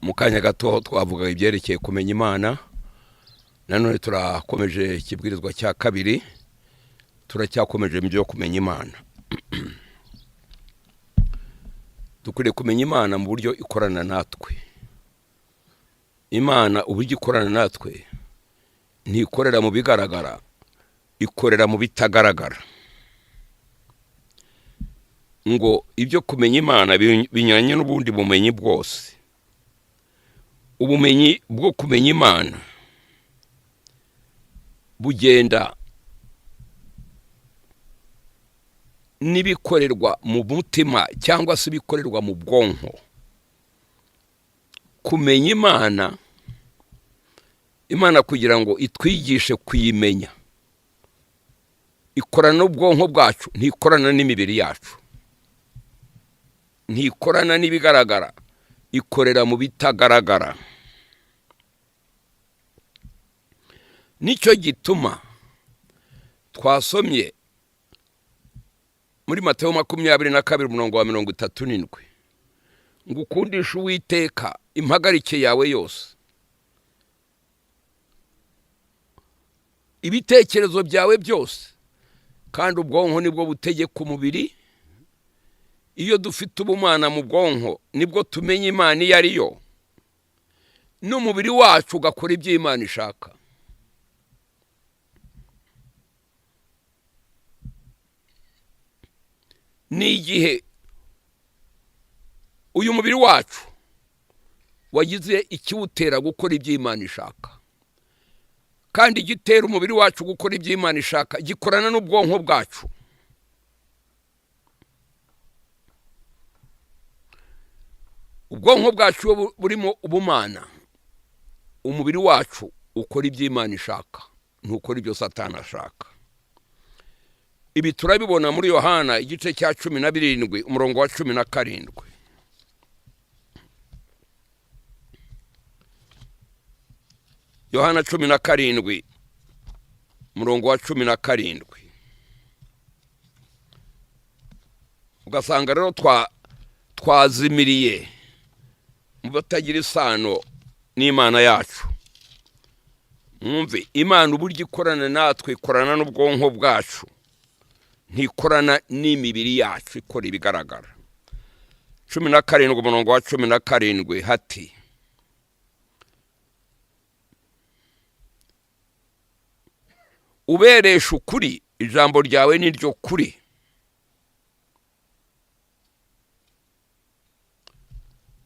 mu kanya gato twavuga ibyerekeye kumenya Imana. Nanone turakomeje ikibwirizwa cya kabiri, turacyakomeje mu byo kumenya Imana. Dukwiriye kumenya Imana mu buryo ikorana natwe. Imana uburyo ikorana natwe ntikorera mu bigaragara, ikorera mu bitagaragara. Ngo ibyo kumenya Imana binyuranye n'ubundi bumenyi bwose. Ubumenyi bwo kumenya Imana bugenda nibikorerwa mu mutima cyangwa se bikorerwa mu bwonko. Kumenya Imana kugira ngo itwigishe kuyimenya, ikorana n'ubwonko bwacu, ntikorana n'imibiri yacu, ntikorana n'ibigaragara, ikorera mu bitagaragara. Nicyo gituma twasomye muri Mateyo 22:37 ngo ukundishe Uwiteka impagarike yawe yose, ibitekerezo byawe byose, kandi ubwonko nibwo butegeka umubiri. Iyo dufite ubumana mu bwonko nibwo tumenya Imana iyo ari yo, n'umubiri wacu ugakora ibyo Imana ishaka. Ni igihe uyu mubiri wacu wagize ikiwutera gukora ibyo Imana ishaka, kandi igitera umubiri wacu gukora ibyo Imana ishaka gikorana n'ubwonko bwacu. Ubwonko bwacu burimo ubumana, umubiri wacu ukora ibyo Imana ishaka, ntukora ibyo Satani ashaka. Ibi turabibona muri Yohana igice cya 17 umurongo wa 17. Yohana 17 umurongo wa 17. Ugasanga rero twazimiriye mu batagira isano n'Imana yacu. Mwumve, Imana uburyo ikorana natwe, ikorana n'ubwonko bwacu, ntikorana n'imibiri yacu ikora ibigaragara. 17 umurongo wa 17 hati: uberesha ukuri, ijambo ryawe ni ryo kuri.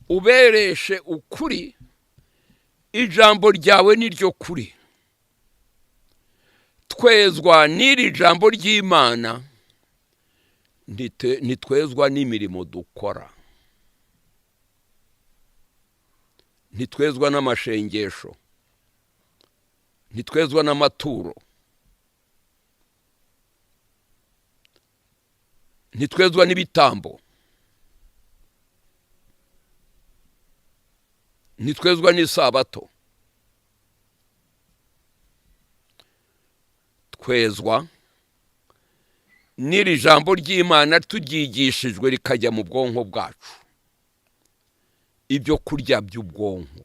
Ubereshe ukuri, ijambo ryawe ni ryo kuri. Twezwa n'iri jambo ry'Imana, ntitwezwa n'imirimo dukora, ntitwezwa n'amashengesho, ntitwezwa n'amaturo, ntitwezwa n'ibitambo, ntitwezwa n'isabato. Twezwa n'iri jambo ry'Imana turyigishijwe rikajya mu bwonko bwacu, ibyo kurya by'ubwonko.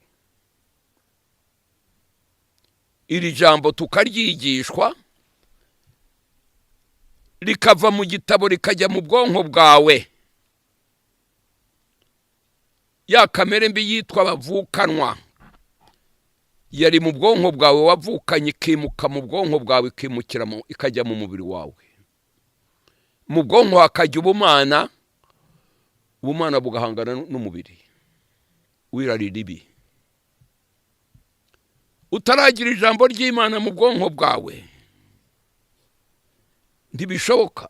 Iri jambo tukaryigishwa rikava mu gitabo rikajya mu bwonko bwawe. Ya kamere mbi yitwa bavukanwa yari mu bwonko bwawe, wavukanye ikimuka mu bwonko bwawe, ikimukira ikajya mu mubiri wawe. Mu bwonko hakajya ubumana bugahangana n'umubiri wirarira ibi. Utaragira ijambo ry'Imana mu bwonko bwawe, ntibishoboka.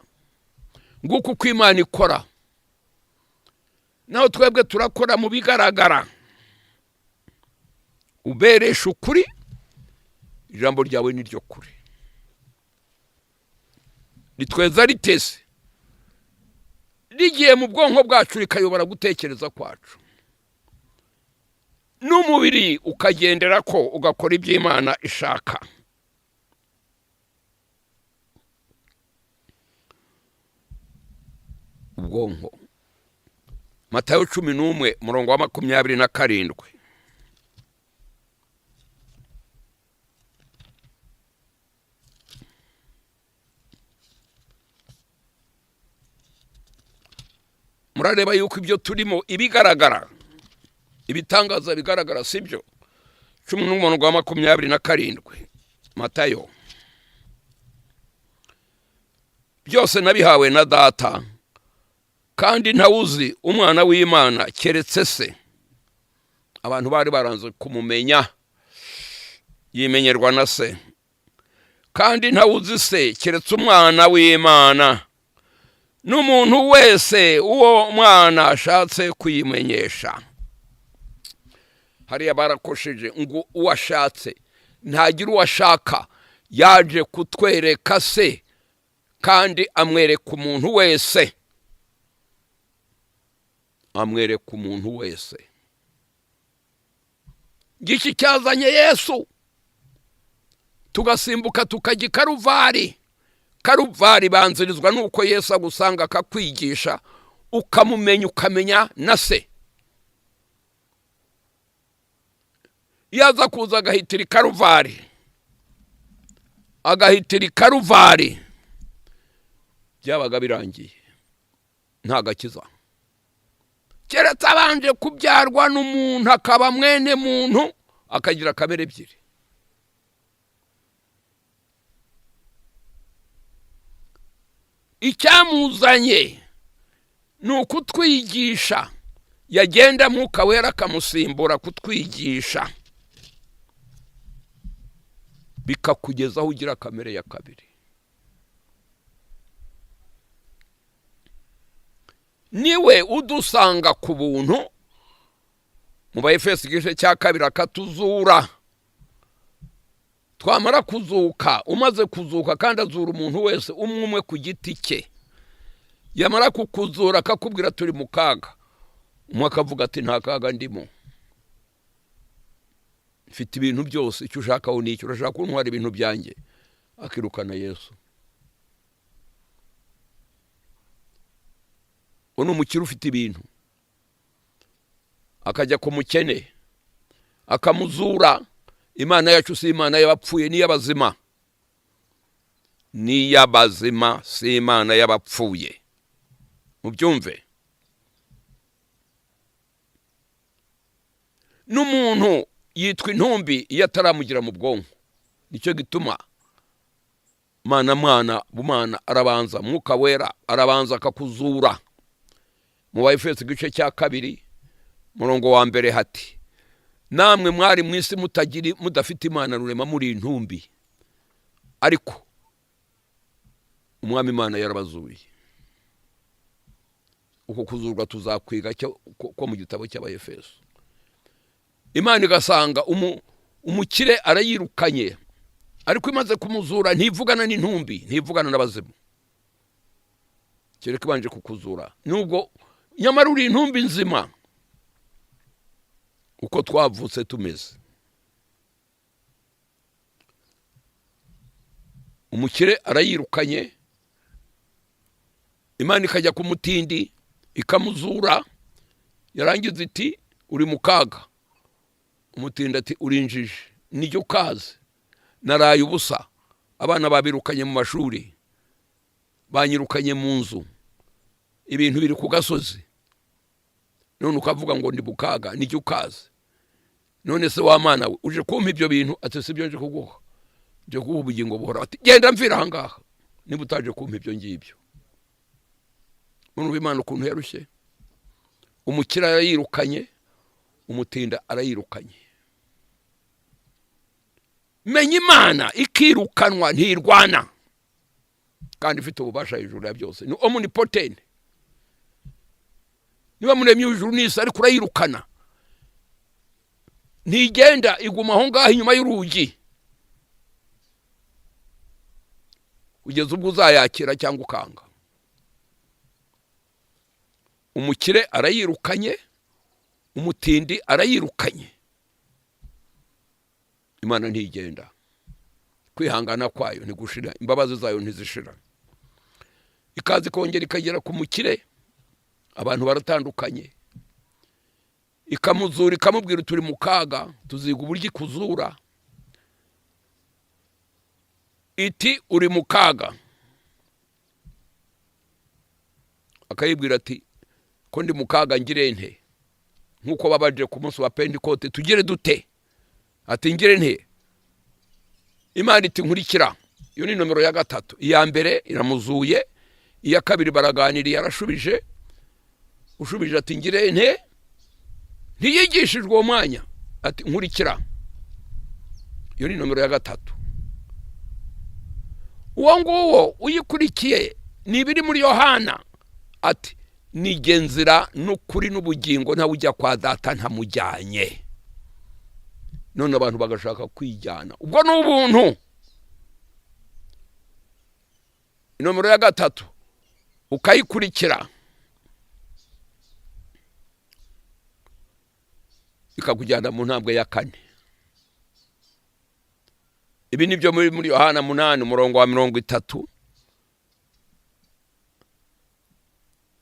Nguko uko Imana ikora. Naho twebwe turakora mu bigaragara. Uberesha ukuri, ijambo ryawe ni ryo kuri. Ritweza ritese, rigiye mu bwonko bwacu rikayobora gutekereza kwacu, n'umubiri ukagendera ko ugakora ibyo Imana ishaka. Ubwonko. Matayo 11 umurongo wa 27. murareba yuko ibyo turimo ibigaragara ibitangaza bigaragara sibyo 11:27 Matayo byose nabihawe na data kandi ntawuzi umwana w'Imana keretse se. Abantu bari baranze kumumenya yimenyerwa na se, kandi ntawuzi se keretse umwana w'Imana n'umuntu wese uwo mwana ashatse kuyimenyesha. Hariya barakosheje ngo uwashatse ntagira uwashaka, yaje kutwereka se kandi amwereka umuntu wese, amwereka umuntu wese. Giki cyazanye Yesu tugasimbuka tukajya Karuvari. Karuvari banzirizwa nuko Yesu agusanga akakwigisha ukamumenya ukamenya na se. Yaza kuza agahitira Karuvari, agahitira Karuvari, byabaga birangiye nta gakiza. Keretse abanje kubyarwa n'umuntu akaba mwene muntu akagira kamere ebyiri. Icyamuzanye ni ukutwigisha, yagenda Mwuka Wera akamusimbura kutwigisha bikakugeza aho ugira kamere ya kabiri. Niwe udusanga ku buntu mu Efeso igice cya 2 akatuzura. Twamara kuzuka, umaze kuzuka kandi azura umuntu wese umwe ku giti cye. Yamara kukuzura akakubwira turi mu kaga, umwe akavuga ati nta kaga ndimo, mfite ibintu byose, icyo ushaka aho n'icyo urashaka kuntwara ibintu byanjye, akirukana Yesu. Uno mukiri ufite ibintu akajya ku mukene akamuzura. Imana yacu si Imana y'abapfuye ni y'abazima, ni y'abazima, si Imana y'abapfuye. Mubyumve. N'umuntu yitwa intumbi iyo ataramugira mu bwonko. Nicyo gituma mwana bumana arabanza, Mwuka Wera arabanza akakuzura. Mu Efeso igice cya 2 murongo wa mbere hati, namwe mwari mwisi mudafite Imana rurema muri intumbi, ariko umwami Imana yarabazuye. Uko kuzurwa tuzakwiga ko mu gitabo cy'Abayefeso. Imana igasanga umukire arayirukanye, ariko imaze kumuzura ntivugana n'intumbi, ntivugana n'abazimu. Kereka ibanje kukuzura, nubwo nyamara uri intumbi nzima uko twavutse tumeze. Umukire arayirukanye, Imana ikajya ku mutindi ikamuzura. Yarangiza iti uri mu kaga, umutindi ati urinjije, nijyo kaze, naraye ubusa, abana babirukanye mu mashuri, banyirukanye mu nzu, ibintu biri ku gasozi, none ukavuga ngo ndi bukaga, nijyo kaze. None se wa mana we uje kumpa ibyo bintu? Ati sibyo nje kuguha, nje kuguha ubugingo buhora. Ati genda mvira ahangaha niba utaje kumpa ibyo ngibyo. Umuntu Imana ukuntu yarushye. Umukira yarayirukanye, umutinda arayirukanye. Menya Imana ikirukanwa ntirwana, kandi ifite ububasha hejuru ya byose, ni omnipotent. Niba muremye ijuru n'isi ariko urayirukana, ntigenda iguma aho ngaho inyuma y'urugi ugeze ubwo uzayakira cyangwa ukanga. Umukire arayirukanye, umutindi arayirukanye. Imana ntigenda, kwihangana kwayo ntigushira, imbabazi zayo ntizishira. Ikazi kongera ikagera ku mukire, abantu baratandukanye, ikamuzura ikamubwira turi mu kaga, tuziga uburyo ikuzura. Iti uri mu kaga, akayibwira ati ko ndi mukaga ngire nte nkuko babaje ku munsi wa Pentecote tugire dute ati ngire nte Imana iti nkurikira. Iyo ni nomero ya gatatu. Iya mbere iramuzuye, iya kabiri baraganiriye yarashubije, ushubije ati ngire nte ntiyigishijwe uwo mwanya ati nkurikira. Iyo ni nomero ya gatatu. Uwo nguwo uyikurikiye ni biri muri Yohana ati nigenzira n'ukuri n'ubugingo nta ujya kwa data ntamujyanye. None abantu bagashaka kwijyana, ubwo n'ubuntu. Nomero ya gatatu ukayikurikira ikakujyana mu ntambwe ya kane. Ibi nibyo muri Yohana 8 umurongo wa 30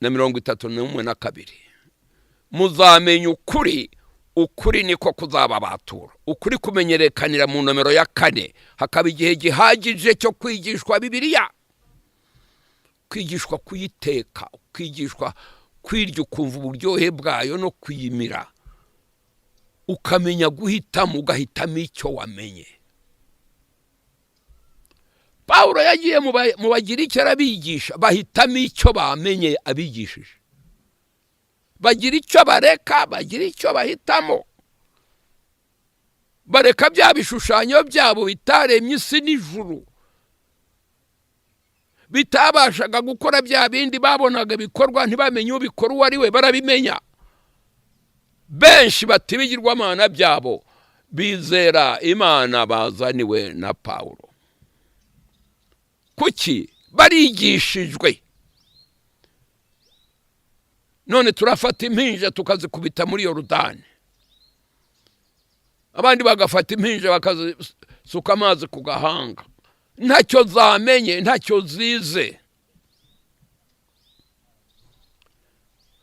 na 31 na 2. Muzamenya ukuri, ukuri niko kuzababatura. Ukuri kumenyerekanira mu nomero ya 4. Hakaba igihe gihagije cyo kwigishwa Bibiliya, kwigishwa kuyiteka, kwigishwa kwirya ukumva uburyohe bwayo no kuyimira, ukamenya guhitamo, ugahitamo icyo wamenye. Paulo yagiye mu Bagiriki arabigisha, bahitamo icyo bamenye abigishije. Bagira icyo bareka, bagira icyo bahitamo. Bareka bya bishushanyo byabo bitaremye isi n'ijuru, bitabashaga gukora bya bindi babonaga bikorwa, ntibamenye ubikora uwo ari we, barabimenya. Benshi batibigirwamana byabo bizera Imana bazaniwe na Paulo. Kuki? Barigishijwe. None turafata impinja tukazikubita muri Yorodani, abandi bagafata impinja bakazisuka amazi ku gahanga. Ntacyo zamenye, ntacyo zize.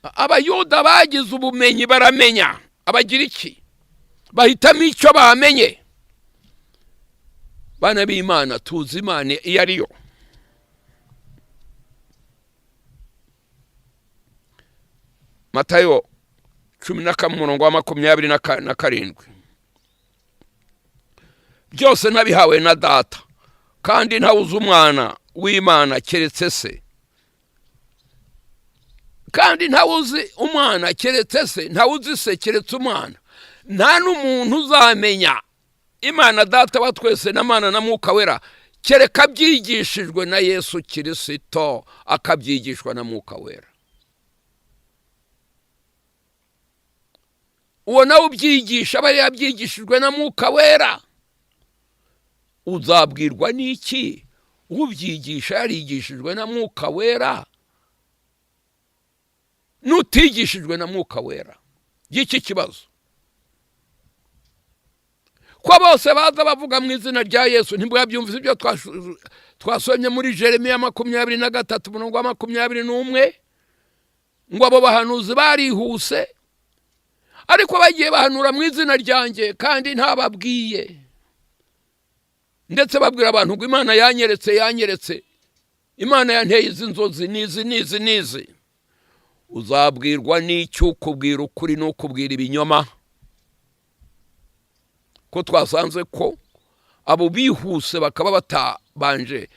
Abayuda bagize ubumenyi baramenya. Abagira iki? Bahitamo icyo bamenye. Bana b'Imana tuzi Imana iyo ariyo. Matayo 10:27. Byose nabihawe na data, kandi ntawuzi umwana w'Imana keretse se. Kandi ntawuzi umwana keretse se, ntawuzi se keretse umwana. Nta n'umuntu uzamenya Imana data wa twese na Mana na Mwuka Wera kereka byigishijwe na Yesu Kristo, akabyigishwa na Mwuka Wera. Uwo nawe ubyigisha aba yabyigishijwe na Mwuka Wera. Uzabwirwa n'iki? Ubyigisha yarigishijwe na Mwuka Wera, nutigishijwe na Mwuka Wera. Y'iki kibazo? Kwa bose baza bavuga mu izina rya Yesu, ntibwabyumvise ibyo twasomye muri Jeremiya 23:21, ngo abo bahanuzi barihuse, ariko bagiye bahanura mu izina ryanjye kandi ntababwiye. Ndetse babwira abantu ngo Imana yanyeretse, Imana yanteye izi nzozi nizi. Uzabwirwa n'icyo ukubwira ukuri n'ukubwira ibinyoma. Ko twasanze ko abo bihuse bakaba batabanje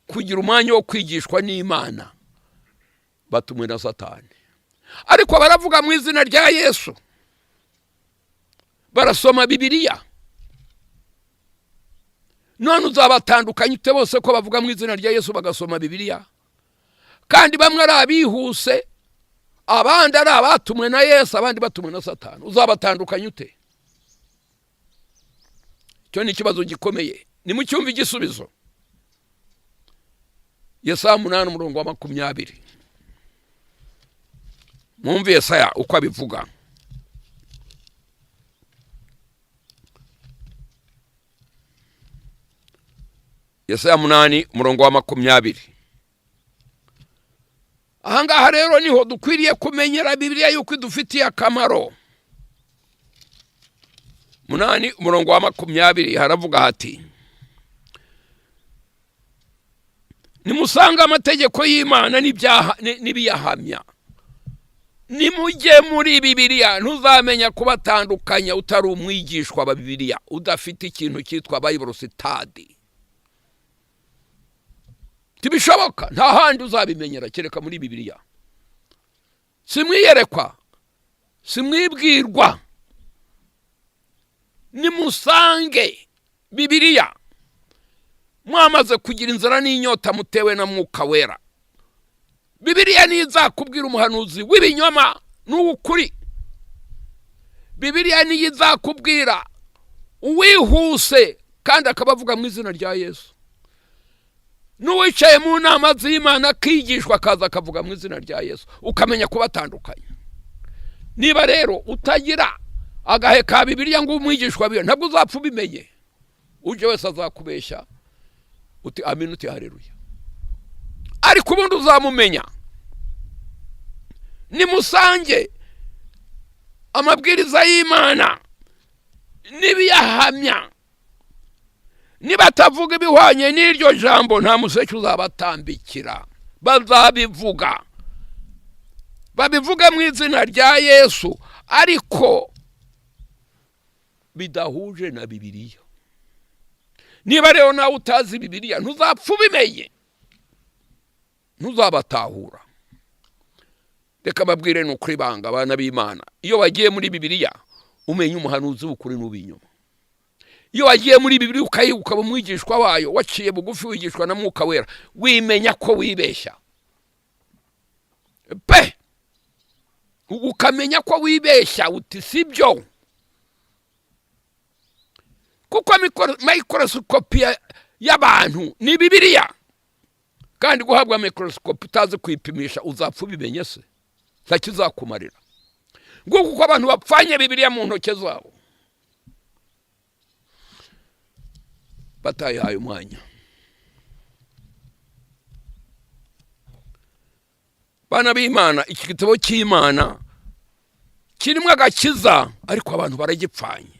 kugira umwanya wo kwigishwa n'Imana, batumwe na Satani. Ariko baravuga mu izina rya Yesu, barasoma Bibiliya. None uzabatandukanye ute bose ko bavuga mu izina rya Yesu bagasoma Bibiliya? Kandi bamwe ari abihuse, abandi ari abatumwe na Yesu, abandi batumwe na Satani. Uzabatandukanye ute? Cyo ni ikibazo gikomeye. Ni mu cyumva igisubizo. Yesaya 8:20. Mwumve Yesaya uko abivuga. Yesaya 8:20. Ahangaha rero niho dukwiriye kumenyera Bibiliya yuko idufitiye akamaro. 8:20 haravuga hati, nimusanga amategeko y'Imana n'ibiyahamya. nimujye muri Bibiliya ntuzamenya kubatandukanya utari umwigishwa wa Bibiliya udafite ikintu cyitwa Bible study. Tibishoboka, nta handi uzabimenyera kereka muri Bibiliya. Simwiyerekwa, simwibwirwa, nimusange Bibiliya mwamaze kugira inzara n'inyota mutewe na Mwuka Wera. Bibiliya nizakubwira umuhanuzi w'ibinyoma n'ukuri. Bibiliya nizakubwira uwihuse kandi akabavuga mu izina rya Yesu. N'uwicaye mu nama z'Imana akigishwa akaza akavuga mu izina rya Yesu, ukamenya kubatandukanya. Niba rero utagira agahe ka Bibiliya ngo umwigishwa biyo, ntabwo uzapfa ubimenye. Uje wese azakubeshya uti amen uti haleluya. Ariko ubundi uzamumenya. Nimusange amabwiriza y'Imana nibiyahamya. Nibatavuga ibihwanye n'iryo jambo nta museke uzabatambikira. Bazabivuga. Babivuga mu izina rya Yesu ariko bidahuje na Bibiliya. Niba rero nawe utazi Bibiliya ntuzapfa ubimenye. Ntuzabatahura. Reka babwire n'ukuri banga abana b'Imana. Iyo wagiye muri Bibiliya umenya umuhanuzi w'ukuri n'ubinyoma. Iyo wagiye muri Bibiliya ukayibuka umwigishwa wayo waciye bugufi wigishwa na Mwuka Wera, wimenya ko wibeshya. Ukamenya ko wibeshya uti sibyo. Kuko microscope y'abantu ni Bibiliya. Kandi guhabwa microscope utazi kwipimisha uzapfa ubimenye se. Ntakizakumarira. Nguko uko abantu bapfanye Bibiliya mu ntoke zabo. Batayihaye umwanya. Bana b'Imana, iki gitabo cy'Imana kirimo agakiza ariko abantu baragipfanye.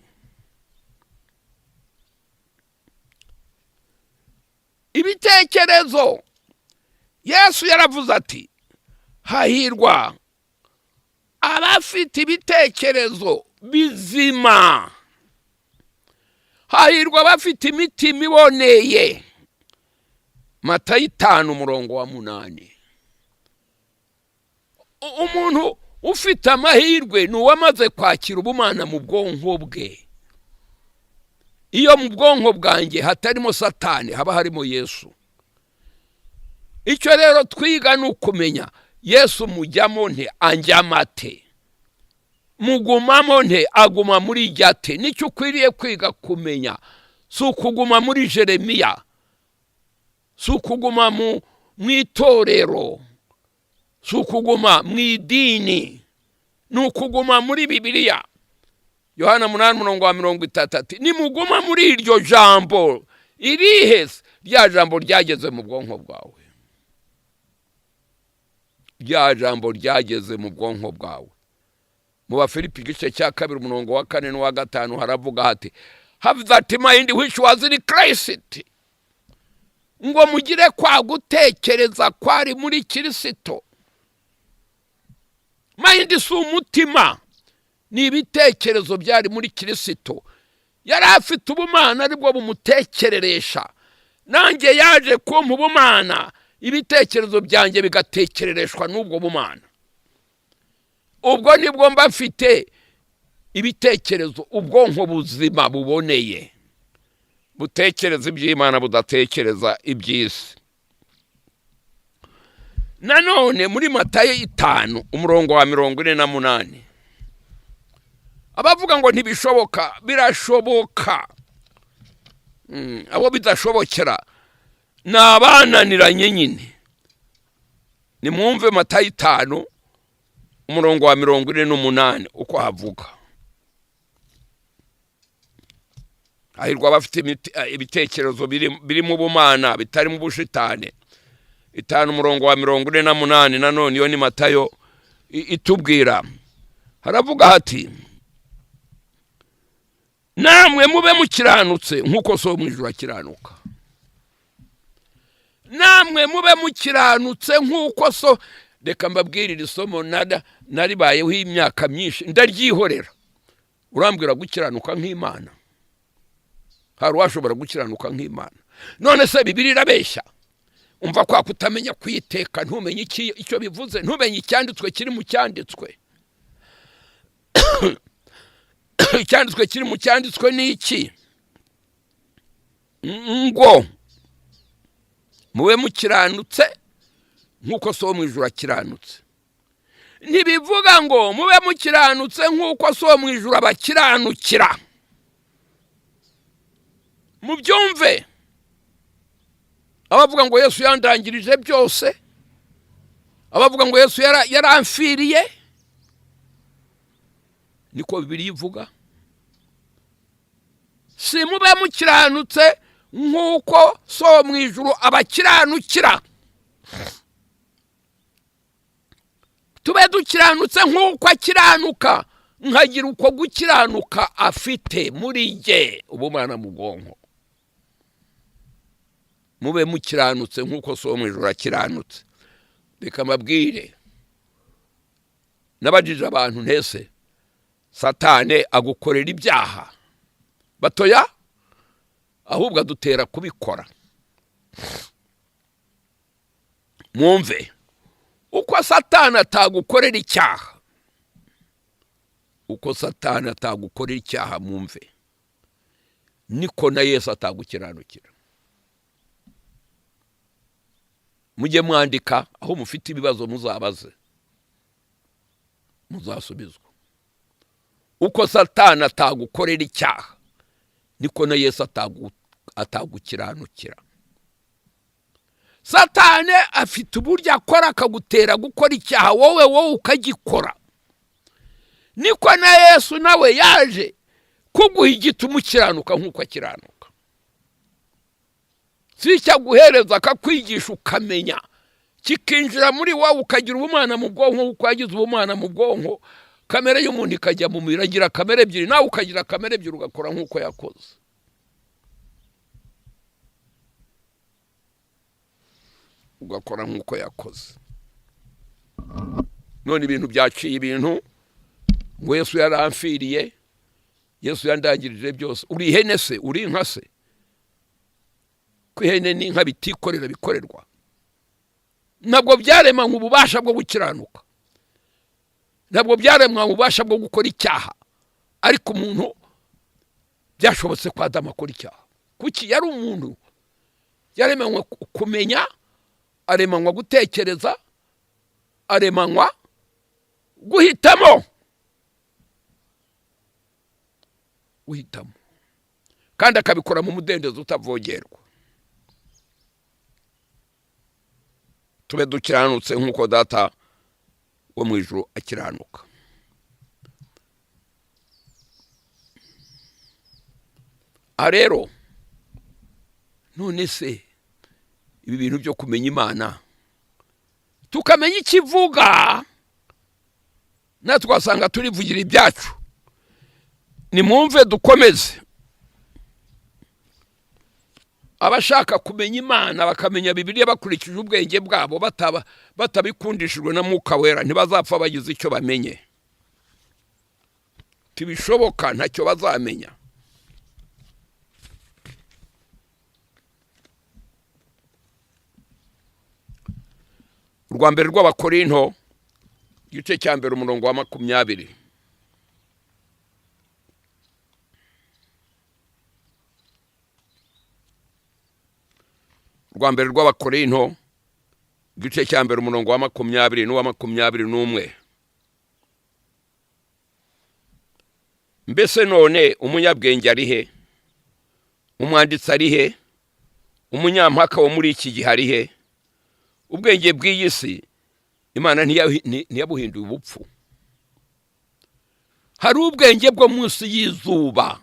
Ibitekerezo Yesu yaravuze ati hahirwa abafite ibitekerezo bizima, hahirwa abafite imitima iboneye. Matayo 5:8. Umuntu ufite amahirwe n'uwamaze kwakira ubumana mu bwonko bwe. Iyo mu bwonko bwanjye hatarimo Satani haba harimo Yesu. Icyo rero twiga n'ukumenya Yesu mujyamo nte anjyamate, mugumamo nte aguma muri jyate. Nicyo ukwiriye kwiga kumenya. Si ukuguma muri Jeremiya, si ukuguma mu itorero, si ukuguma mu idini, ni ukuguma muri Bibiliya. Yohana 8:30 nimuguma muri iryo jambo. Irihe rya jambo ryageze mu bwonko bwawe. Rya jambo ryageze mu bwonko bwawe. Mu Bafilipi igice cya 2:4 n'uwa 5 haravuga hati have that mind which was in Christ. Ngo mugire kwa gutekereza kwari muri Kristo. Mind si umutima, ni ibitekerezo byari muri Kristo. Yari afite ubumana aribwo bumutekereresha. Nanjye yaje kumpa ubumana, ibitekerezo byanjye bigatekerereshwa n'ubwo bumana. Ubwo nibwo mba mfite ibitekerezo, ubwonko buzima buboneye, butekereza iby'Imana budatekereza iby'isi. Nanone muri Matayo 5:48 abavuga ngo ntibishoboka, birashoboka. Abo bidashobokera nabananiranye nyine. Nimwumve Matayo 5:48 uko havuga. Hahirwa abafite ibitekerezo biri mu bumana bitari mu bushitani. 5:48 nanone iyo ni Matayo itubwira. Haravuga hati namwe mube mukiranutse nkuko so mu ijuru akiranuka. Namwe mube mukiranutse nkuko so reka mbabwirire isomo naribayeho imyaka myinshi ndaryihorera. Urambwira gukiranuka nk'Imana? Hari uwashobora gukiranuka nk'Imana? None se Bibiliya irabeshya? Umva kwa kutamenya kwiteka, ntumenye icyo bivuze, ntumenye icyanditswe kiri mu cyanditswe. Icyanditswe kiri mu cyanditswe ni iki? Ngo mube mukiranutse nk'uko so mu ijuru akiranutse. Ntibivuga ngo mube mukiranutse nk'uko so mu ijuru abakiranukira. Mubyumve. Abavuga ngo Yesu yandangirije byose, abavuga ngo Yesu yaramfiriye, niko Bibiliya ivuga. Si mube mukiranutse nk'uko so mu ijuru abakiranukira. Tube dukiranutse nk'uko akiranuka, nkagira uko gukiranuka afite muri jye, ubumana mu bwonko. Mube mukiranutse nk'uko so mu ijuru akiranutse. Reka mbabwire, nabajije abantu ntese Satane agukorera ibyaha batoya, ahubwo adutera kubikora. Mwumve, uko Satane atagukorera icyaha, uko Satane atagukorera icyaha, mwumve, niko na Yesu atagukiranukira. Mujye mwandika aho mufite ibibazo muzabaze, muzasubizwa. Uko Satane atagukorera icyaha, niko na Yesu atagukiranukira. Satane afite uburyo akora akagutera gukora icyaha, wowe ukagikora. Niko na Yesu nawe yaje kuguha igituma ukiranuka nk'uko akiranuka. Si icyaguhereza akakwigisha ukamenya, kikinjira muri wowe ukagira ubumana mu bwonko, uko yagize ubumana mu bwonko, kamere y'umuntu ikajya mu mubiri, agira kamere ebyiri, nawe ukagira kamere ebyiri ugakora nk'uko yakoze. Ugakora nk'uko yakoze. None ibintu byaciye ibintu, ngo Yesu yaramfiriye, Yesu yandangirije byose. Uri ihene se? Uri inka se? Ko ihene n'inka bitikorera bikorerwa. Ntabwo byaremanywe ububasha bwo gukiranuka, ntabwo byaremanywe ububasha bwo gukora icyaha, ariko umuntu byashobotse ko Adamu akora icyaha. Kuki? Yari umuntu, yaremanywe kumenya, aremanywa gutekereza, aremanywa guhitamo, kandi akabikora mu mudendezo utavogerwa. Tube dukiranutse nk'uko Data wo mu ijuru akiranuka. Rero none se ibi bintu byo kumenya Imana, tukamenya ikivuga, natwe twasanga turivugira ibyacu, nimwumve dukomeze. Abashaka kumenya Imana bakamenya Bibiliya bakurikije ubwenge bwabo, batabikundishijwe na Mwuka Wera, ntibazapfa bagize icyo bamenye. Tibishoboka, ntacyo bazamenya. Urwa mbere rw'Abakorinto, igice cya mbere umurongo wa 20. Urwa mbere rw'Abakorinto, igice cya mbere umurongo wa 20 n'uwa 21. Mbese none umunyabwenge ari he? Umwanditsi ari he? Umunyampaka wo muri iki gihe ari he? Ubwenge bw'iyi si Imana ntiyabuhinduye ubupfu. Hari ubwenge bwo munsi y'izuba,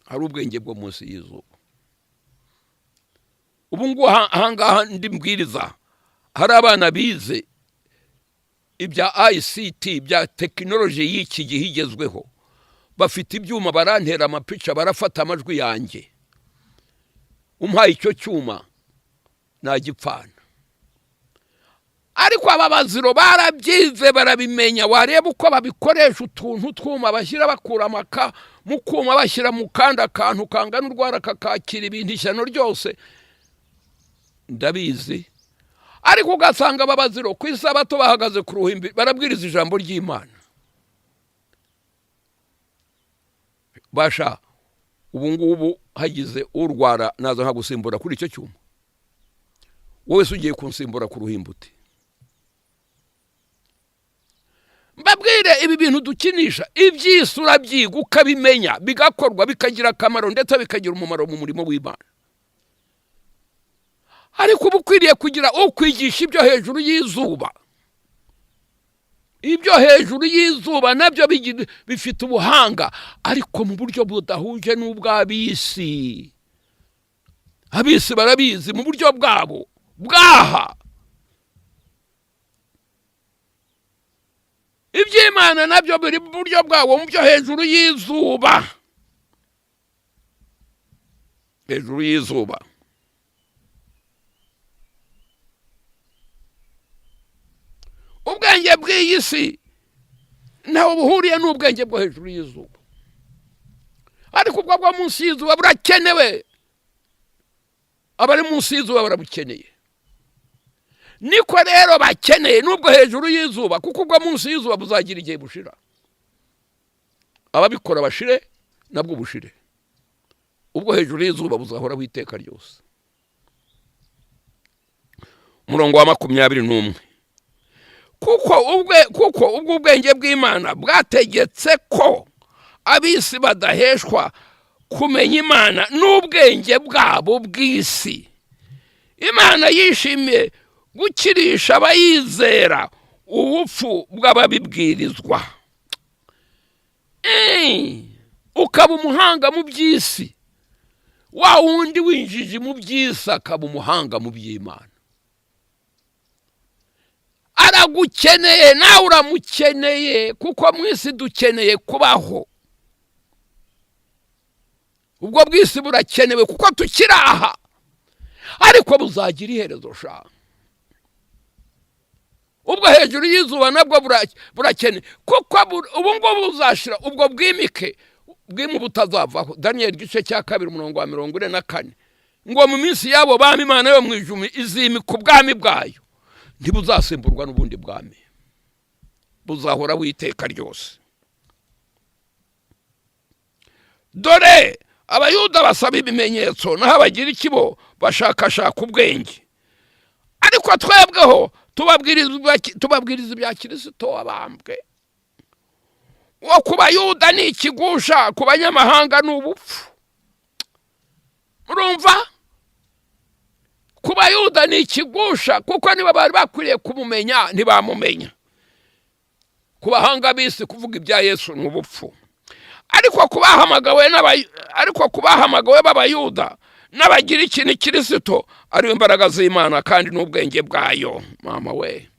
hari ubwenge bwo munsi y'izuba. Ubu ngo ahangaha ndi mbwiriza, hari abana bize ibya ICT, bya tekinoloji y'iki gihe igezweho, bafite ibyuma barantera amapica, barafata amajwi yanjye. Umpaye icyo cyuma nagipfana. ariko aba baziro barabyize barabimenya, wareba uko babikoresha utuntu twuma bashyira bakura amaka mu kuma bashyira mu kandi akantu kangana urwara kakakira ibintu ishyano ryose, ndabizi. Ariko ugasanga aba baziro ku isabato bahagaze ku ruhimbi barabwiriza ijambo ry'Imana. Basha ubu ngubu hagize urwara naza nkagusimbura kuri icyo cyuma, wowe ugiye kunsimbura ku ruhimbuti. Mbabwire ibi bintu dukinisha iby'isi urabyiga ukabimenya bigakorwa bikagira akamaro ndetse bikagira umumaro mu murimo w'Imana. Ariko ubu ukwiriye kugira ukwigisha ibyo hejuru y'izuba. Ibyo hejuru y'izuba nabyo bifite ubuhanga, ariko mu buryo budahuje n'ubw'abisi. Abisi barabizi mu buryo bwabo bwaha. Iby'Imana nabyo biri mu buryo bwabo mu byo hejuru y'izuba. Hejuru y'izuba. Ubwenge bw'iyi si ntaho buhuriye n'ubwenge bwo hejuru y'izuba, ariko ubwo bwo munsi y'izuba burakenewe. Abari munsi y'izuba barabukeneye, niko rero bakeneye n'ubwo hejuru y'izuba, kuko ubwo munsi y'izuba buzagira igihe bushira. Ababikora bashire nabwo bushire, ubwo hejuru y'izuba buzahora witeka ryose. Umurongo wa 21. Kuko ubwo ubwenge bw'Imana bwategetse ko abisi badaheshwa kumenya Imana n'ubwenge bwabo bw'isi. Imana yishimiye gukirisha abayizera ubupfu bw'ababibwirizwa. Ukaba umuhanga mu by'isi, wa wundi winjije mu by'isi akaba umuhanga mu by'Imana. Aragukeneye nawe uramukeneye, kuko mwisi dukeneye kubaho. Ubwo bw'isi burakenewe kuko tukiraha, ariko buzagira iherezo sha. Ubwo hejuru y'izuba nabwo burakeneye, kuko ubu ngubu buzashira ubwo bwimike bwimu butazavaho. Daniel gice cya 2 umurongo wa 44 ngo mu minsi yabo bami Imana yo mwijumi izimika ubwami bwayo, ntibuzasimburwa n'ubundi bwami, buzahora witeka ryose. Dore abayuda basaba ibimenyetso naho abagira ikibo bashakashaka ubwenge, ariko twebweho tubabwiriza ibya Kristo wabambwe. Wo ku bayuda ni ikigusha, ku banyamahanga ni ubupfu. Murumva? Ku bayuda ni ikigusha, kuko niba bari bakwiriye kumumenya ntibamumenya. Ku bahanga bisi kuvuga ibya Yesu ni ubupfu. Ariko kubahamagawe b'abayuda n'abagira ikintu Kristo ari imbaraga z'Imana kandi n'ubwenge bwayo. Mama we,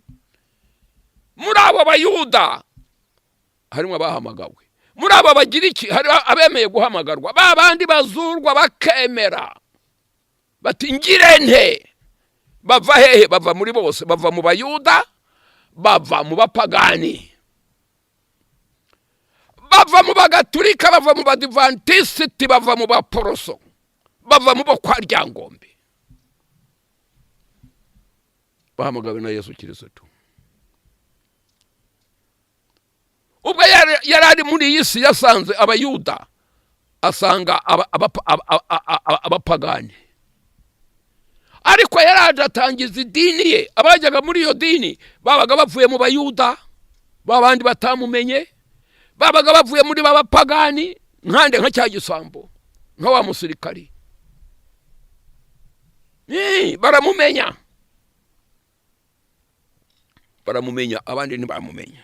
muri abo bayuda harimo abahamagawe, muri abo bagira iki hari abemeye guhamagarwa, babandi bazurwa bakemera bati ngirente. Bava hehe? Bava muri bose, bava mu bayuda, bava mu bapagani, bava mu bagatulika, bava mu badivantiste, bava mu baporoso, bava mu bo kwa Ryangombe. Bahamagawe na Yesu Kristo. Ubwo yarari muri iyi si yasanze abayuda, asanga abapagani, ariko yaraje atangiza idini ye. Abajyaga muri iyo dini babaga bavuye mu bayuda, babandi batamumenye, babaga bavuye muri babapagani, nkande nka cya gisambo, nka wa musirikari. Baramumenya, abandi ntibamumenya.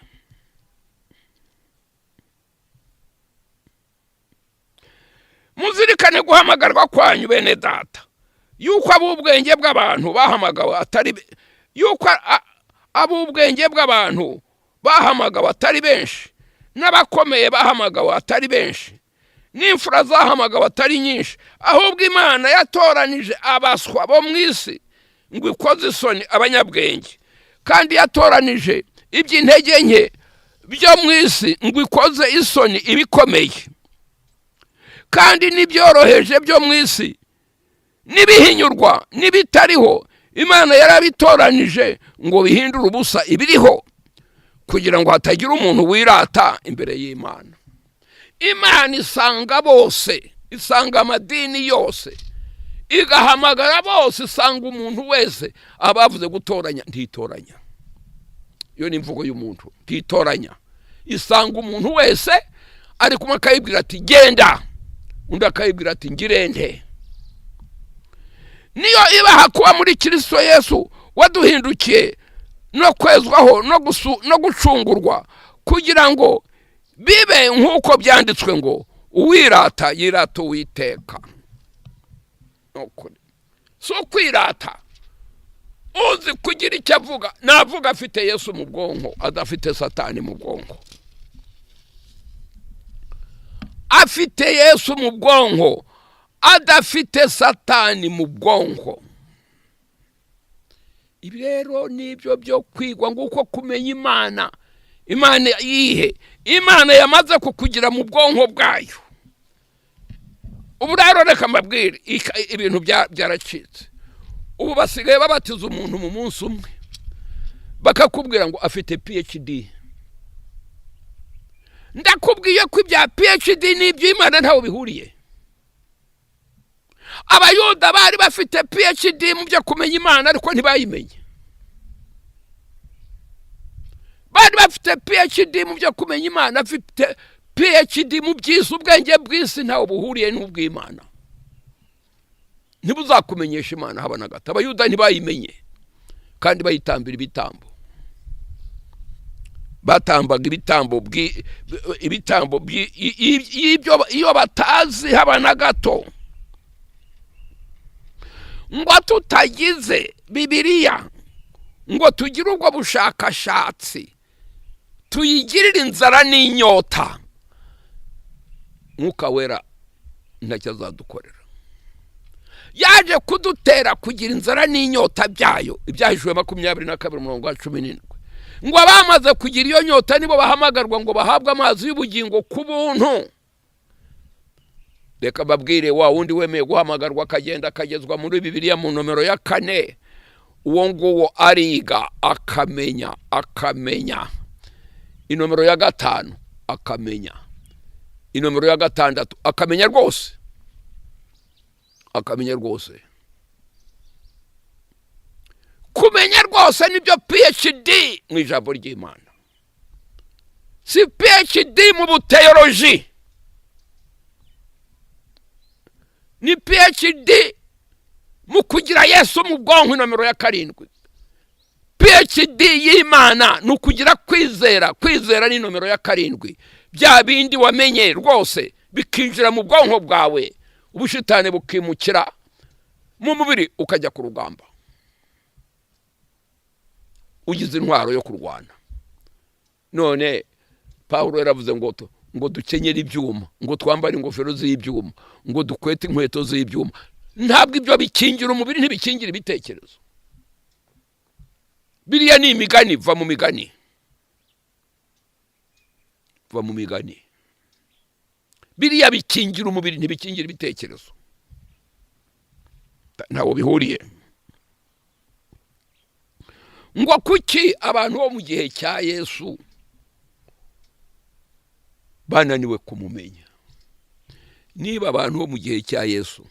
Muzirikane guhamagarwa kwanyu bene data, yuko ab'ubwenge bw'abantu bahamagawe atari atari benshi, n'abakomeye bahamagawe atari benshi, n'imfura zahamagawe atari nyinshi, ahubwo Imana yatoranije abaswa bo mwisi ngo ikoze isoni abanyabwenge, kandi yatoranije iby'intege nke byo mu isi ngo ikoze isoni ibikomeye, kandi n'ibyoroheje byo mu isi n'ibihinyurwa n'ibitariho Imana yarabitoranije ngo bihindure ubusa ibiriho, kugira ngo hatagira umuntu wirata imbere y'Imana. Imana isanga bose, isanga amadini yose, igahamagara bose, isanga umuntu wese. Abavuze gutoranya ntitoranya, iyo ni imvugo y'umuntu, ntitoranya. Isanga umuntu wese, ariko umwe akayibwira ati genda, undi akayibwira ati ngirente. Niyo ibaha kuba muri Kristo Yesu waduhindukiye no kwezwaho no gucungurwa, kugira ngo bibe nk'uko byanditswe ngo uwirata yirata Uwiteka. So kwirata uzi kugira icyo avuga, navuga afite Yesu mu bwonko, adafite Satani mu bwonko. Afite Yesu mu bwonko, adafite Satani mu bwonko. Ibi rero nibyo byo kwigwa nguko kumenya Imana. Imana yihe? Imana yamaze kukugira mu bwonko bwayo. Ubu rero reka mbabwire ibintu byaracitse. Ubu basigaye babatiza umuntu mu munsi umwe, bakakubwira ngo afite PhD. Ndakubwiye ko ibya PhD n'iby'Imana ntaho bihuriye. Abayuda bari bafite PhD mu byo kumenya Imana, ariko ntibayimenye. Bari bafite PhD mu byo kumenya Imana, afite PhD mu by'isi, ubwenge bw'isi ntaho buhuriye n'ubw'Imana. Ntibuzakumenyesha Imana haba na gato. Abayuda ntibayimenye, kandi bayitambira ibitambo. Batambaga ibitambo iyo batazi haba na gato. Ngo tutagize Bibiliya ngo tugire ubwo bushakashatsi, tuyigirire inzara n'inyota, Mwuka Wera ntacyo azadukorera. Yaje kudutera kugira inzara n'inyota byayo. Ibyahishwe 22:17 ngo abamaze kugira iyo nyota nibo bahamagarwa ngo bahabwe amazi y'ubugingo ku buntu. Reka babwire wa wundi wemeye guhamagarwa akagenda akagezwa muri Bibiliya mu nomero ya 4, uwo nguwo ariga akamenya. Inomero ya 5 akamenya. Inomero ya 6 akamenya rwose. Akamenya rwose. Kumenya rwose nibyo PhD mu ijambo ry'Imana. Si PhD mu buteoloji. Ni PhD mu kugira Yesu mu bwonko, nomero ya 7. PhD y'Imana ni ukugira kwizera. Kwizera ni nomero ya 7. Bya bindi wamenye rwose bikinjira mu bwonko bwawe, ubushitane bukimukira mu mubiri, ukajya ku rugamba ugize intwaro yo kurwana. None Paulo yaravuze ngo dukenyere ibyuma, ngo twambare ingofero z'ibyuma, ngo dukwete inkweto z'ibyuma. Ntabwo ibyo bikingira umubiri, ntibikingira ibitekerezo. Biriya ni imigani, va mu migani. Va mu migani. Biriya bikingira umubiri, ntibikingira ibitekerezo. Ntawo bihuriye. Ngo kuki abantu bo mu gihe cya Yesu bananiwe kumumenya? Niba abantu bo mu gihe cya Yesu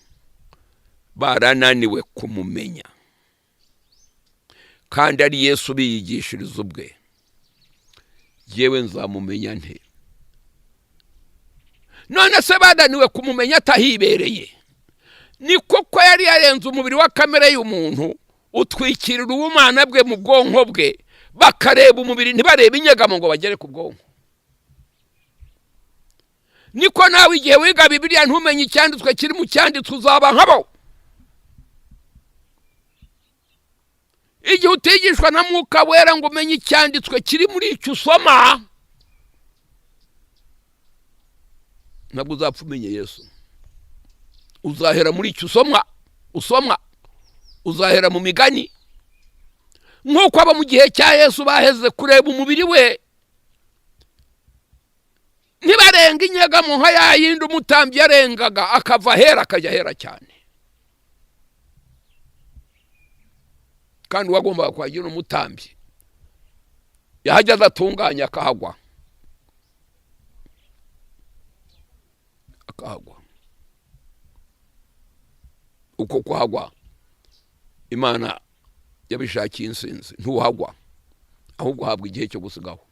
barananiwe kumumenya, kandi ari Yesu biyigishiriza ubwe, yewe nzamumenya nte? None se bananiwe kumumenya atahibereye? Ni koko yari yarenze umubiri wa kamere y'umuntu, utwikirira ubumana bwe mu bwonko bwe, bakareba umubiri ntibarebe inyegamo ngo bagere ku bwonko. Niko nawe igihe wiga Bibiliya ntumenye icyanditswe kiri mu cyanditswe, uzaba nkabo. Igihe utigishwa na Mwuka Wera ngo umenye icyanditswe kiri muri icyo usoma, ntabwo uzapfa umenye Yesu. Uzahera muri icyo usoma, uzahera mu migani, nk'uko aba mu gihe cya Yesu baheze kureba umubiri we ntibarenga inyegamo nka yayindi umutambyi yarengaga akava hera akajya hera cyane. Kandi wagombaga kwagira umutambyi yahajya adatunganya akahagwa uko kuhagwa Imana yabishakiye insinzi, ntuhagwa ahubwo habwa igihe cyo gusigaho.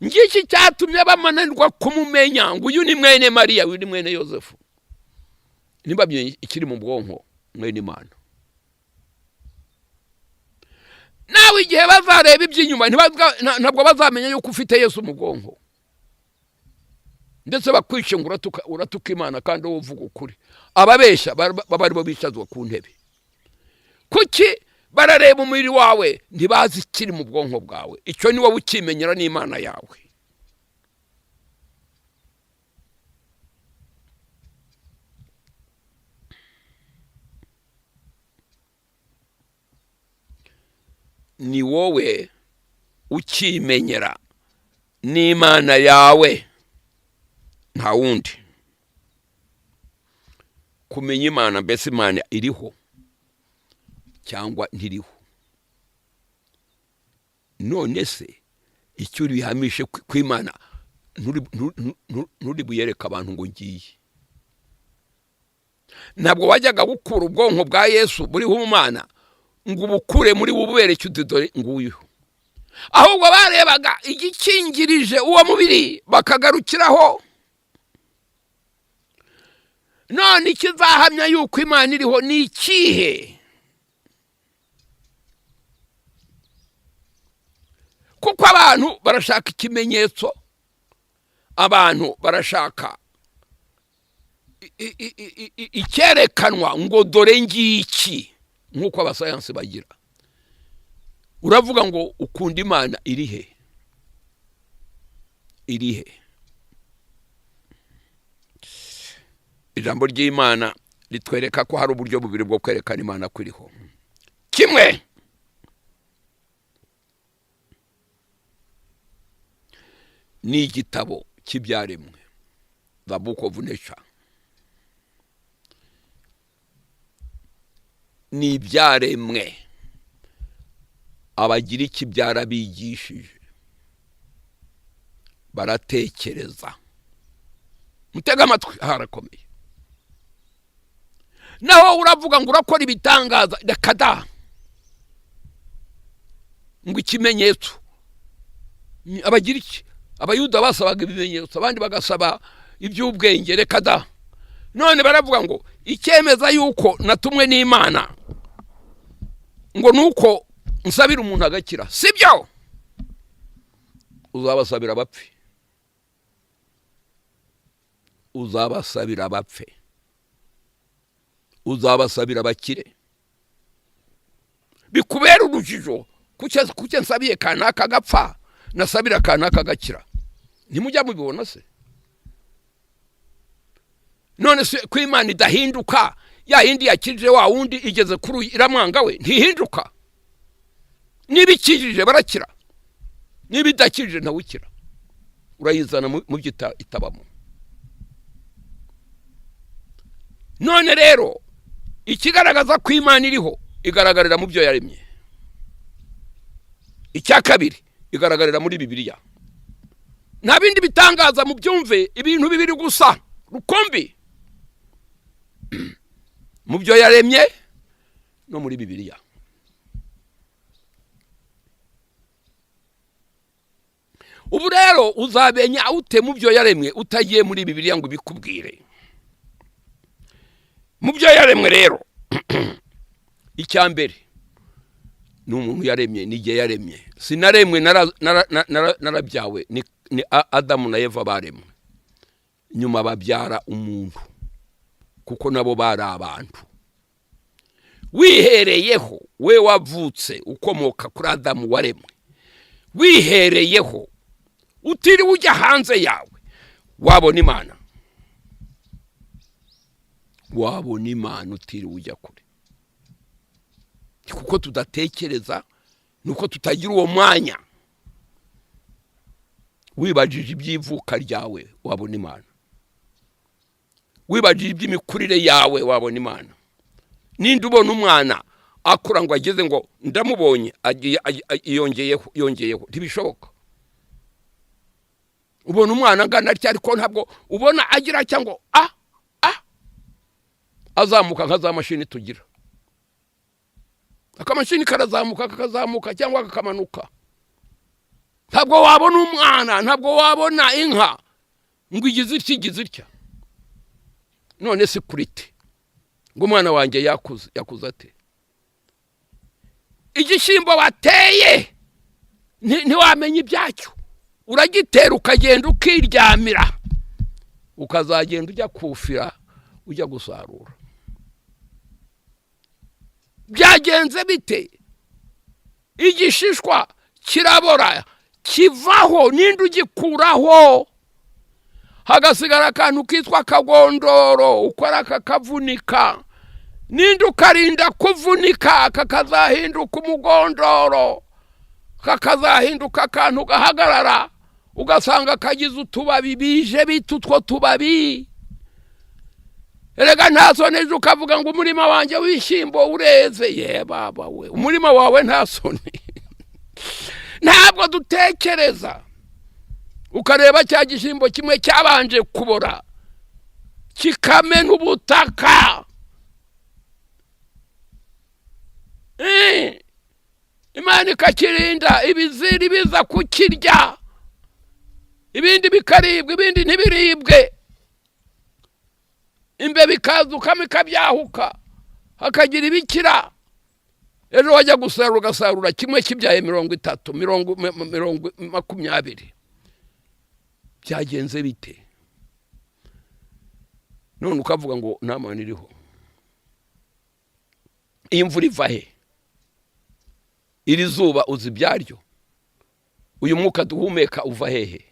Ngiki cyatumye bamananirwa kumumenya ngo uyu ni mwene Mariya, uyu ni mwene Yosefu. Nibabye ikiri mu bwonko mwene Imana. Nawe igihe bazareba iby'inyuma ntabwo bazamenya yuko ufite Yesu mu bwonko. Ndetse bakwishe ngo uratuka Imana kandi uvuga ukuri. Ababeshya bari bo bicazwa ku ntebe. Kuki barareba umubiri wawe ntibazi ikiri mu bwonko bwawe? Icyo ni wowe ukimenyera n'Imana yawe. Ni wowe ukimenyera n'Imana yawe, nta wundi. Kumenya Imana, mbese Imana iriho cyangwa ntiriho. None se icyo bihamishe kw'Imana nturi buyereka abantu ngo ngiye. Ntabwo wajyaga gukura ubwonko bwa Yesu buriho umwana ngo ubukure muri bubereke udodore nguyu. Ahubwo barebaga igikingirije uwo mubiri bakagarukiraho. None ikizahamya yuko Imana iriho ni ikihe? Kuko abantu barashaka ikimenyetso, abantu barashaka icyerekanwa ngo dore ngiki, nk'uko abasayansi bagira. Uravuga ngo ukunda Imana irihe? Irihe? Ijambo ry'Imana litwereka ko hari uburyo bubiri bwo kwerekana Imana kuriho. Kimwe, ni igitabo cy'ibyaremwe, the book of nature. Ni ibyaremwe abagira iki byarabigishije, baratekereza. Mutega amatwi, harakomeye. Naho uravuga ngo urakora ibitangaza, dakada ngo ikimenyetso. Abagira iki? Abayuda basabaga ibimenyetso, abandi bagasaba iby'ubwenge, rekada. None baravuga ngo icyemeza yuko natumwe n'Imana ngo nuko nsabira umuntu agakira. Sibyo? Uzabasabira bapfe. Uzabasabira bapfe. Uzabasabira bakire. Bikubera urujijo kuke nsabiye kanaka gapfa nasabira kanaka gakira. Ntimujya mubibona se? None se ko Imana idahinduka, ya yindi yakirije wa wundi igeze kuri iramwanga we ntihinduka. Nibikirije barakira, nibidakirije nawe ukira. Urayizana mu byita itabamo. None rero ikigaragaza ko Imana iriho igaragarira mu byo yaremye. Icya kabiri, igaragarira muri Bibiliya. Nta bindi bitangaza mu byumve, ibintu bibiri gusa rukombi mu byo yaremye no muri Bibiliya. Ubu rero uzabenya ute mu byo yaremwe utagiye muri Bibiliya ngo bikubwire. Mu byo yaremwe rero icya mbere ni umuntu yaremye, n'igihe yaremye. Sinaremwe narabyawe, ni Adamu na Eva baremwe, nyuma babyara umuntu kuko nabo bari abantu. Wihereyeho we wavutse ukomoka kuri Adamu waremwe, wihereyeho utiri ujya hanze yawe, wabona Imana. Wabona Imana utiri ujya kure. kuko tudatekereza, nuko tutagira uwo mwanya. Wibajije iby'ivuka ryawe wabona Imana, wibajije iby'imikurire yawe wabona Imana. Ninde ubona umwana akura ngo ageze ngo ndamubonye yongeyeho, ntibishoboka. Ubona umwana angana atya ariko ntabwo ubona agira cyangwa azamuka nka za mashini tugira. Akamashini karazamuka cyangwa kakamanuka. Ntabwo wabona umwana, ntabwo wabona inka ngo igize itya. None se kurite ngo umwana wanjye yakuze ate? Igishyimbo wateye ntiwamenya ibyacyo, uragitera ukagenda ukiryamira, ukazagenda ujya kufira, ujya gusarura. Byagenze bite? Igishishwa kirabora kivaho, ninde ugikuraho? Hagasigara akantu kitwa kagondoro, ukora kakavunika. Ninde ukarinda kuvunika kakazahinduka umugondoro, kakazahinduka akantu gahagarara, ugasanga kagize utubabi bije bitutwo tubabi. Erega ntasone ukavuga ngo umurima wanjye w'ishyimbo ureze. Ye baba we, umurima wawe ntasone. Ntabwo dutekereza. Ukareba cya gishyimbo kimwe cyabanje kubora kikamena ubutaka. Imana ikakirinda ibiziri biza kukirya, ibindi bikaribwa, ibindi ntibiribwe. Imbeba ikazuka ikabyahuka, hakagira ibikira. Ejo wajya gusarura ugasarura kimwe kibyaye 30, 20. Byagenze bite? None ukavuga ngo nta Mana iriho. Imvura iva he? Iri zuba uzi byaryo? Uyu mwuka duhumeka uva hehe?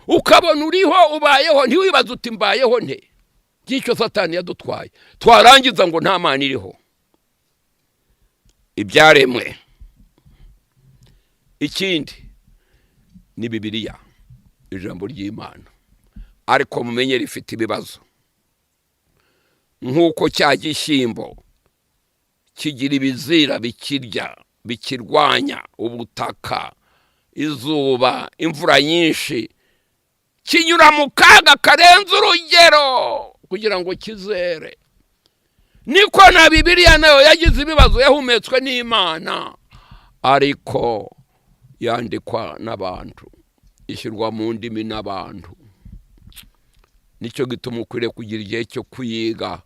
Ukabona uriho ubayeho, ntiwibaza uti mbayeho nte? Gicyo Satani yadutwaye. Twarangiza ngo nta Mana iriho. Ibyaremwe. Ikindi ni Bibiliya, ijambo ry'Imana. Ariko mumenye rifite ibibazo. Nkuko cya gishyimbo kigira ibizira bikirya, bikirwanya ubutaka, izuba, imvura nyinshi, kinyura mu kaga karenze urugero kugira ngo kizere. Niko na Bibiliya nayo yagize ibibazo, yahumetswe n'Imana, ariko yandikwa n'abantu, ishyirwa mu ndimi n'abantu. Nicyo gituma ukwiriye kugira igihe cyo kuyiga,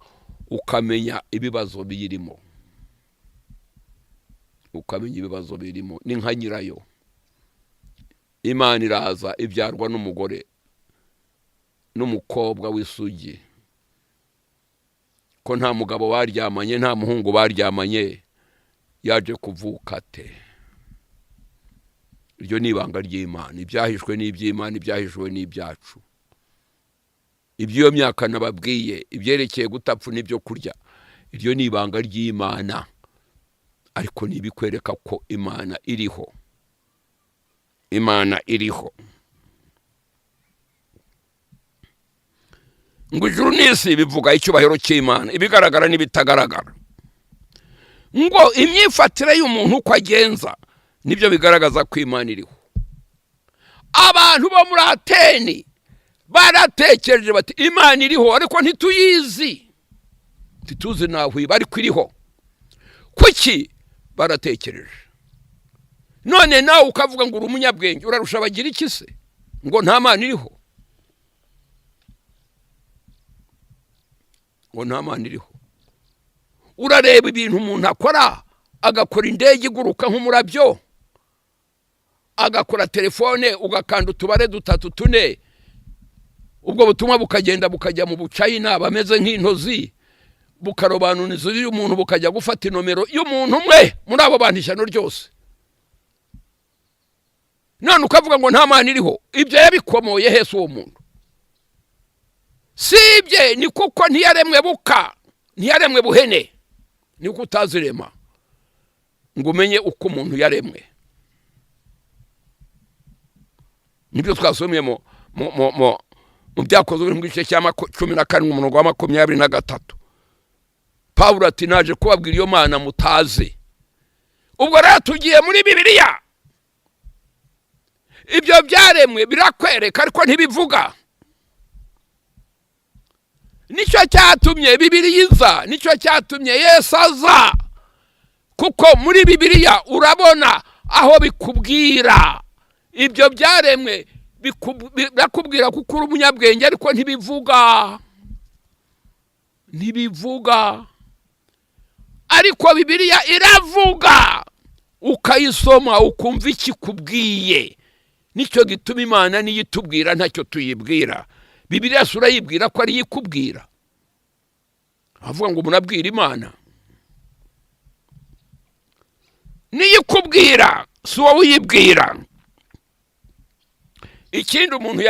ukamenya ibibazo birimo. Ukamenya ibibazo birimo. Ni nka nyirayo. Imana iraza ibyarwa n'umugore n'umukobwa w'isugi. Ko nta mugabo baryamanye, nta muhungu baryamanye, yaje kuvuka ate? Iryo ni ibanga ry'Imana. Ibyahishwe n'iby'Imana, ibyahishwe n'ibyacu. Ibyo myaka nababwiye, ibyerekeye gutapfa n'ibyo kurya, iryo ni ibanga ry'Imana. Ariko nibikwereka ko Imana iriho. Imana iriho. Ngo ijuru n'isi bivuga icyubahiro cy'Imana, ibigaragara n'ibitagaragara. Ngo imyifatire y'umuntu uko agenza nibyo bigaragaza ko Imana iriho. Abantu bo muri Ateni baratekereje bati Imana iriho, ariko ntituyizi. Ntituzi naho iba, ariko iriho. Kuki baratekereje? None nawe ukavuga ngo uri umunyabwenge, urarusha abagira iki se? Ngo nta Mana iriho. Ngo nta Mana iriho. Urareba ibintu umuntu akora, agakora indege iguruka nk'umurabyo, agakora telefone ugakanda utubare 3 4, ubwo butumwa bukagenda bukajya mu Buchina bameze nk'intozi, bukarobanuniza y'umuntu bukajya gufata inomero y'umuntu umwe muri abo bantu ishyano ryose. None ukavuga ngo nta Mana iriho, ibyo yabikomoye hese uwo muntu? Sibye, ni kuko ntiyaremwe buka, ntiyaremwe buhene, niko utazirema ngo umenye uko umuntu yaremwe. Nibyo twasomye mu byakozwe mu gice cya 17 umurongo wa 23. Pawulo ati naje kubabwira iyo Mana mutazi. Ubwo rero tugiye muri Bibiliya. Ibyo byaremwe birakwereka ariko ntibivuga. Nicyo cyatumye Bibiliya iza, nicyo cyatumye Yesu aza. Kuko muri Bibiliya urabona aho bikubwira. Ibyo byaremwe birakubwira kuko uri umunyabwenge ariko ntibivuga. Ntibivuga. Ariko Bibiliya iravuga. Ukayisoma ukumva ikikubwiye. Nicyo gituma Imana niyitubwira ntacyo tuyibwira. Bibiliya sura yibwira ko ari yikubwira. Avuga ngo munabwira Imana. Niyikubwira si wowe uyibwira. Ikindi umuntu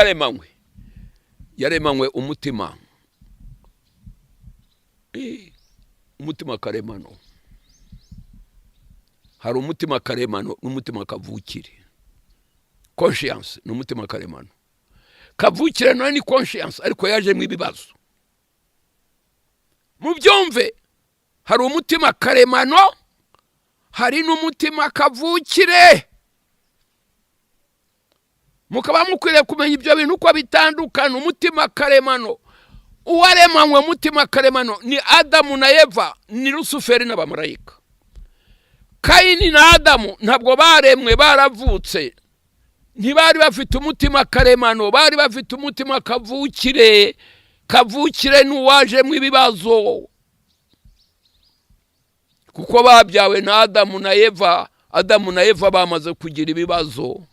yaremanywe umutima. Umutima karemano. Hari umutima karemano n'umutima kavukire. Conscience n'umutima karemano. Kavukire no ni conscience ariko yaje mu ibibazo. Mu byumve hari umutima karemano, hari n'umutima kavukire. Mukaba mukwiriye kumenya ibyo bintu uko bitandukana. Umutima karemano, uwaremanywe umutima karemano ni Adamu na Eva, ni Lusuferi n'abamarayika. Kayini na Adamu ntabwo baremwe baravutse. Ntibari bafite umutima karemano, bari bafite umutima kavukire. Kavukire n'uwaje mu ibibazo. Kuko babyawe na Adamu na Eva. Adamu na Eva bamaze kugira ibibazo.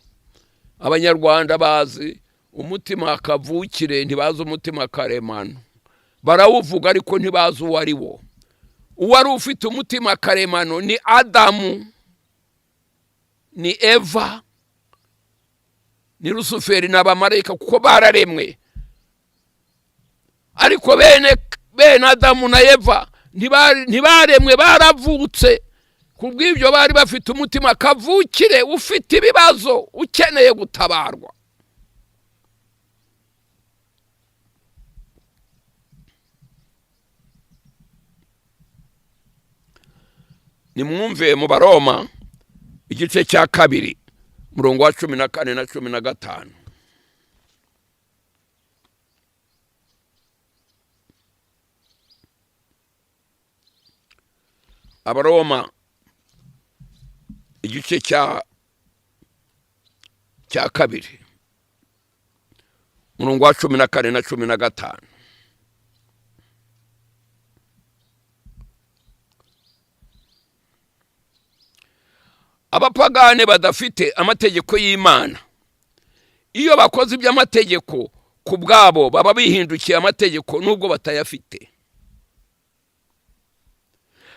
Abanyarwanda bazi umutima kavukire, ntibazi umutima karemano. Barawuvuga ariko ntibazi uwo ari wo. Uwari ufite umutima karemano ni Adamu, ni Eva, ni Lusuferi n'abamarayika kuko bararemwe. Ariko bene Adamu na Eva ntibaremwe baravutse. Kubw'ibyo bari bafite umutima kavukire ufite ibibazo ukeneye gutabarwa. Nimwumve mu Baroma igice cya 2 murongo wa 14 na 15. Abaroma igice cya 2 murongo wa 14 na 15. Abapagane badafite amategeko y'Imana, iyo bakoze iby'amategeko ku bwabo baba bihindukiye amategeko nubwo batayafite.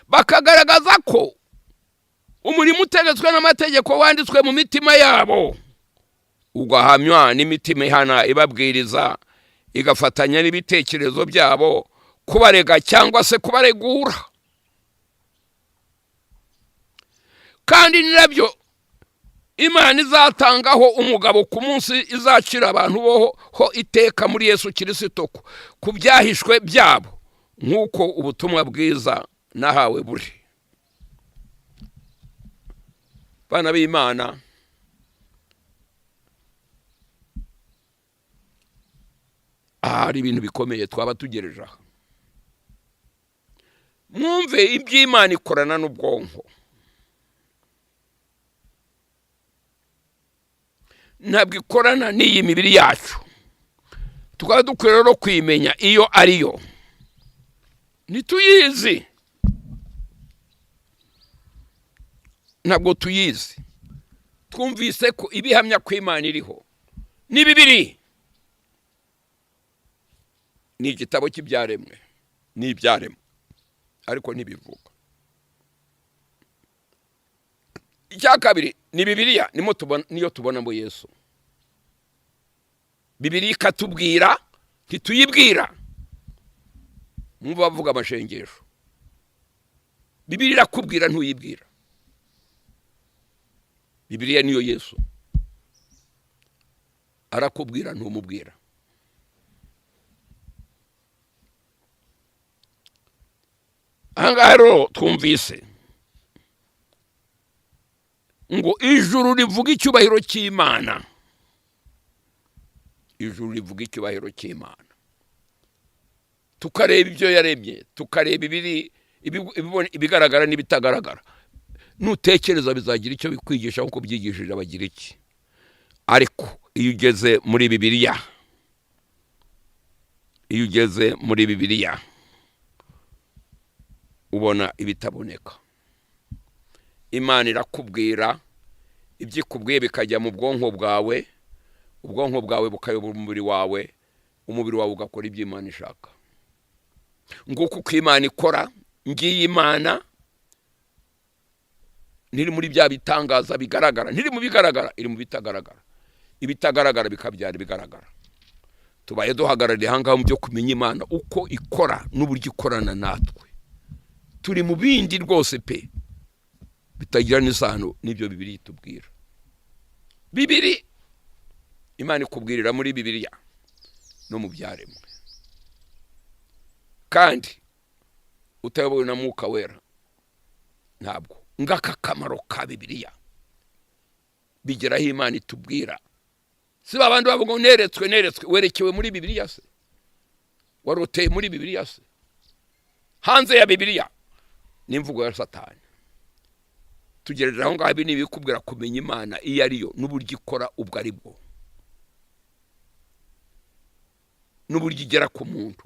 Bakagaragaza ko umurimo utegetswe n'amategeko wanditswe mu mitima yabo, ugahamywa n'imitima ihana ibabwiriza, igafatanya n'ibitekerezo byabo kubarega cyangwa se kubaregura. Kandi nirabyo Imana izatangaho umugabo ku munsi izacira abantu ho iteka muri Yesu Kristo ku byahishwe byabo, nk'uko ubutumwa bwiza nahawe buri. Bana b'Imana, hari ibintu bikomeye twaba tugereje aha. Mwumve iby'Imana ikorana n'ubwonko. Ntabwo ikorana n'iyi mibiri yacu. Tukaba dukwiye rero kwimenya iyo ariyo. Nituyizi. Ntabwo tuyizi. Twumvise ko ibihamya ko Imana iriho ni bibiri. Ni igitabo cy'ibyaremwe, ni ibyaremwe ariko ntibivuga. Icya kabiri ni Bibiliya, niyo tubona mu Yesu. Bibiliya ikatubwira ntituyibwira. Mwumva bavuga amashengesho. Bibiliya irakubwira ntuyibwira. Bibiliya niyo Yesu. Arakubwira ntumubwira. Ahangaha rero twumvise ngo ijuru rivuga icyubahiro cy'Imana. Ijuru rivuga icyubahiro cy'Imana. Tukareba ibyo yaremye, tukareba ibigaragara n'ibitagaragara. Nutekereza bizagira icyo bikwigisha nkuko byigishije abagira iki. Ariko iyo ugeze muri Bibiliya, ubona ibitaboneka. Imana irakubwira, ibyikubwiye bikajya mu bwonko bwawe, ubwonko bwawe bukayobora umubiri wawe ugakora ibyo Imana ishaka. Nguko uko Imana ikora, ngiyi Imana ntiri muri bya bitangaza bigaragara, ntiri mu bigaragara, iri mu bitagaragara. Ibitagaragara bikabyara bigaragara. Tubaye duhagarariye ahangaha mu byo kumenya Imana uko ikora n'uburyo ikorana natwe. Turi mu bindi rwose pe bitagira n'isano n'ibyo Bibiliya itubwira. Bibiliya Imana ikubwirira muri Bibiliya no mu byaremwe. Kandi utayobowe na Mwuka Wera ntabwo ngaka kamaro ka Bibiliya bigeraho Imana itubwira. Si babandi bavuga neretswe werekewe muri Bibiliya se? Waroteye muri Bibiliya se? Hanze ya Bibiliya n'imvugo ya Satani. Tugerera aho ngaho ibintu bikubwira kumenya Imana iyo ariyo n'uburyo ikora ubwo ari bwo, n'uburyo igera ku muntu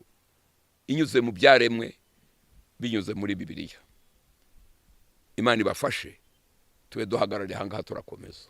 inyuze mu byaremwe binyuze muri Bibiliya. Imana ibafashe tube duhagarariye ahangaha turakomeza.